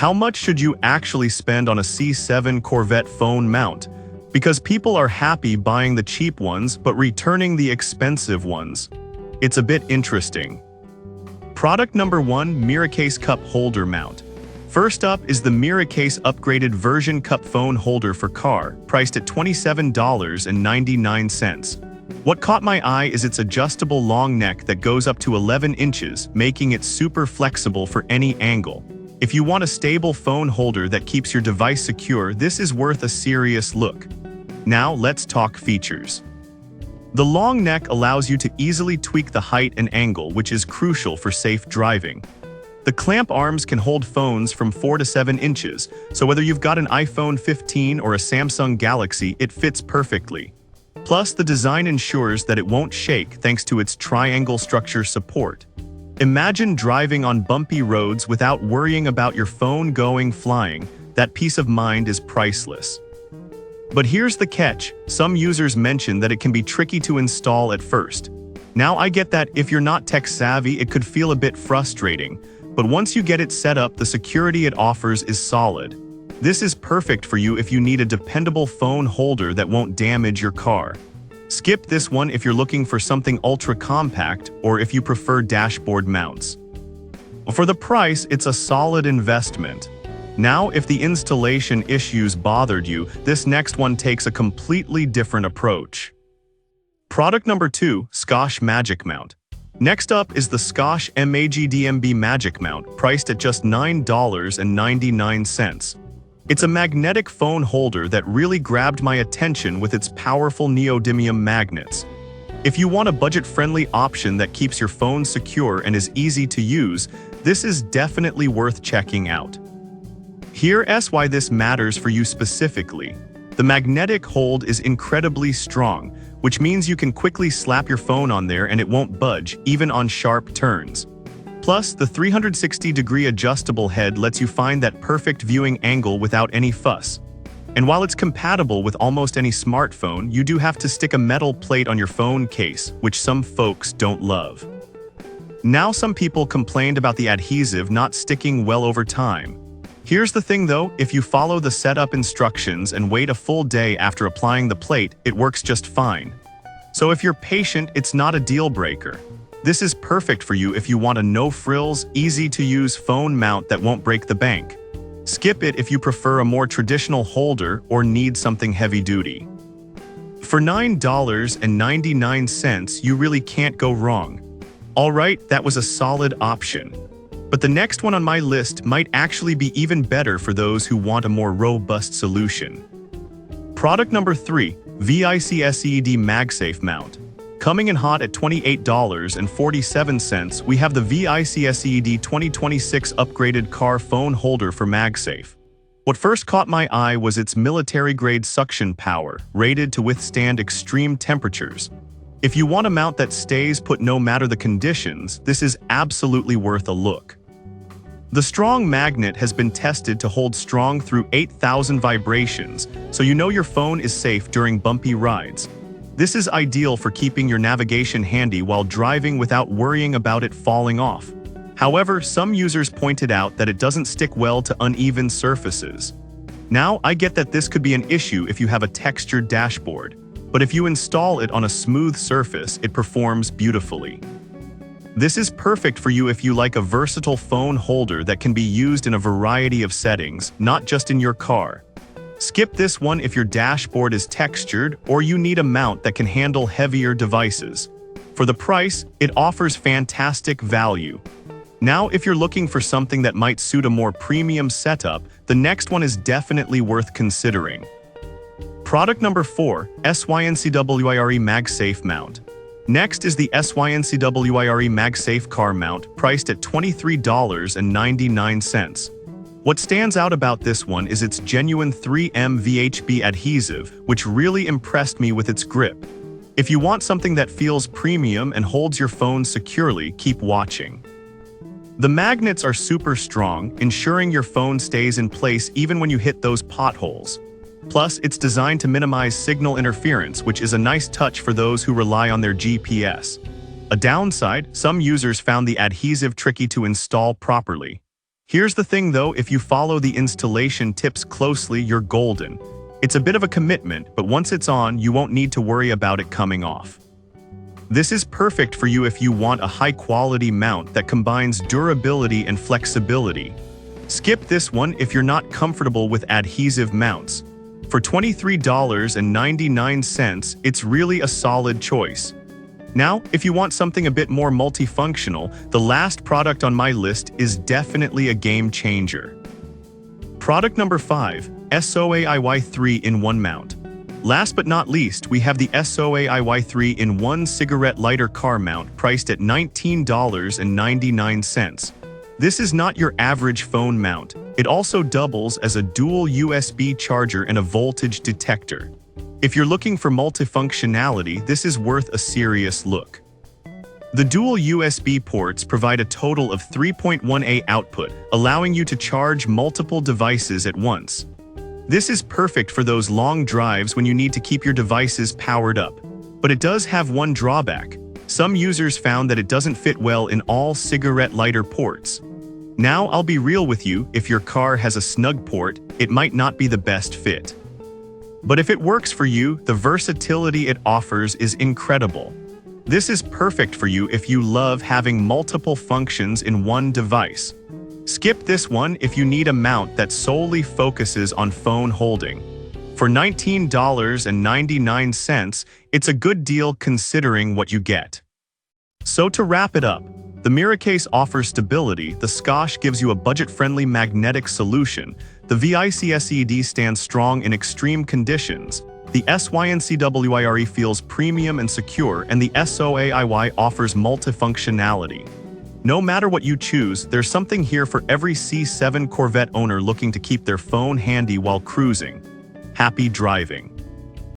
How much should you actually spend on a C7 Corvette phone mount? Because people are happy buying the cheap ones but returning the expensive ones. It's a bit interesting. Product number 1, Miracase Cup Holder Mount. First up is the Miracase upgraded version cup phone holder for car, priced at $27.99. What caught my eye is its adjustable long neck that goes up to 11 inches, making it super flexible for any angle. If you want a stable phone holder that keeps your device secure, this is worth a serious look. Now let's talk features. The long neck allows you to easily tweak the height and angle, which is crucial for safe driving. The clamp arms can hold phones from 4 to 7 inches, so whether you've got an iPhone 15 or a Samsung Galaxy, it fits perfectly. Plus, the design ensures that it won't shake thanks to its triangle structure support. Imagine driving on bumpy roads without worrying about your phone going flying. That peace of mind is priceless. But here's the catch. Some users mention that it can be tricky to install at first. Now I get that if you're not tech savvy, it could feel a bit frustrating. But once you get it set up, the security it offers is solid. This is perfect for you if you need a dependable phone holder that won't damage your car. Skip this one if you're looking for something ultra compact or if you prefer dashboard mounts. For the price, it's a solid investment. Now, if the installation issues bothered you, this next one takes a completely different approach. Product number 2, Scotch Magic Mount. Next up is the Scotch MAGDMB Magic Mount, priced at just $9.99. It's a magnetic phone holder that really grabbed my attention with its powerful neodymium magnets. If you want a budget-friendly option that keeps your phone secure and is easy to use, this is definitely worth checking out. Here's why this matters for you specifically. The magnetic hold is incredibly strong, which means you can quickly slap your phone on there and it won't budge, even on sharp turns. Plus, the 360-degree adjustable head lets you find that perfect viewing angle without any fuss. And while it's compatible with almost any smartphone, you do have to stick a metal plate on your phone case, which some folks don't love. Now, some people complained about the adhesive not sticking well over time. Here's the thing though, if you follow the setup instructions and wait a full day after applying the plate, it works just fine. So if you're patient, it's not a deal breaker. This is perfect for you if you want a no-frills, easy-to-use phone mount that won't break the bank. Skip it if you prefer a more traditional holder or need something heavy-duty. For $9.99, you really can't go wrong. Alright, that was a solid option. But the next one on my list might actually be even better for those who want a more robust solution. Product number 3, VIC-SED MagSafe Mount. Coming in hot at $28.47, we have the VIC-SED 2026 upgraded car phone holder for MagSafe. What first caught my eye was its military-grade suction power, rated to withstand extreme temperatures. If you want a mount that stays put no matter the conditions, this is absolutely worth a look. The strong magnet has been tested to hold strong through 8,000 vibrations, so you know your phone is safe during bumpy rides. This is ideal for keeping your navigation handy while driving without worrying about it falling off. However, some users pointed out that it doesn't stick well to uneven surfaces. Now, I get that this could be an issue if you have a textured dashboard, but if you install it on a smooth surface, it performs beautifully. This is perfect for you if you like a versatile phone holder that can be used in a variety of settings, not just in your car. Skip this one if your dashboard is textured or you need a mount that can handle heavier devices. For the price, it offers fantastic value. Now, if you're looking for something that might suit a more premium setup, the next one is definitely worth considering. Product number 4, SYNCWIRE MagSafe Mount. Next is the SYNCWIRE MagSafe car mount, priced at $23.99. What stands out about this one is its genuine 3M VHB adhesive, which really impressed me with its grip. If you want something that feels premium and holds your phone securely, keep watching. The magnets are super strong, ensuring your phone stays in place even when you hit those potholes. Plus, it's designed to minimize signal interference, which is a nice touch for those who rely on their GPS. A downside, some users found the adhesive tricky to install properly. Here's the thing though, if you follow the installation tips closely, you're golden. It's a bit of a commitment, but once it's on, you won't need to worry about it coming off. This is perfect for you if you want a high-quality mount that combines durability and flexibility. Skip this one if you're not comfortable with adhesive mounts. For $23.99, it's really a solid choice. Now, if you want something a bit more multifunctional, the last product on my list is definitely a game changer. Product number 5, SOAIY 3-in-1 mount. Last but not least, we have the SOAIY 3-in-1 cigarette lighter car mount priced at $19.99. This is not your average phone mount. It also doubles as a dual USB charger and a voltage detector. If you're looking for multifunctionality, this is worth a serious look. The dual USB ports provide a total of 3.1A output, allowing you to charge multiple devices at once. This is perfect for those long drives when you need to keep your devices powered up. But it does have one drawback. Some users found that it doesn't fit well in all cigarette lighter ports. Now, I'll be real with you, if your car has a snug port, it might not be the best fit. But if it works for you, the versatility it offers is incredible. This is perfect for you if you love having multiple functions in one device. Skip this one if you need a mount that solely focuses on phone holding. For $19.99, it's a good deal considering what you get. So to wrap it up, the Miracase offers stability, the Scotch gives you a budget-friendly magnetic solution, the VICSED stands strong in extreme conditions, the SYNCWIRE feels premium and secure, and the SOAIY offers multifunctionality. No matter what you choose, there's something here for every C7 Corvette owner looking to keep their phone handy while cruising. Happy driving!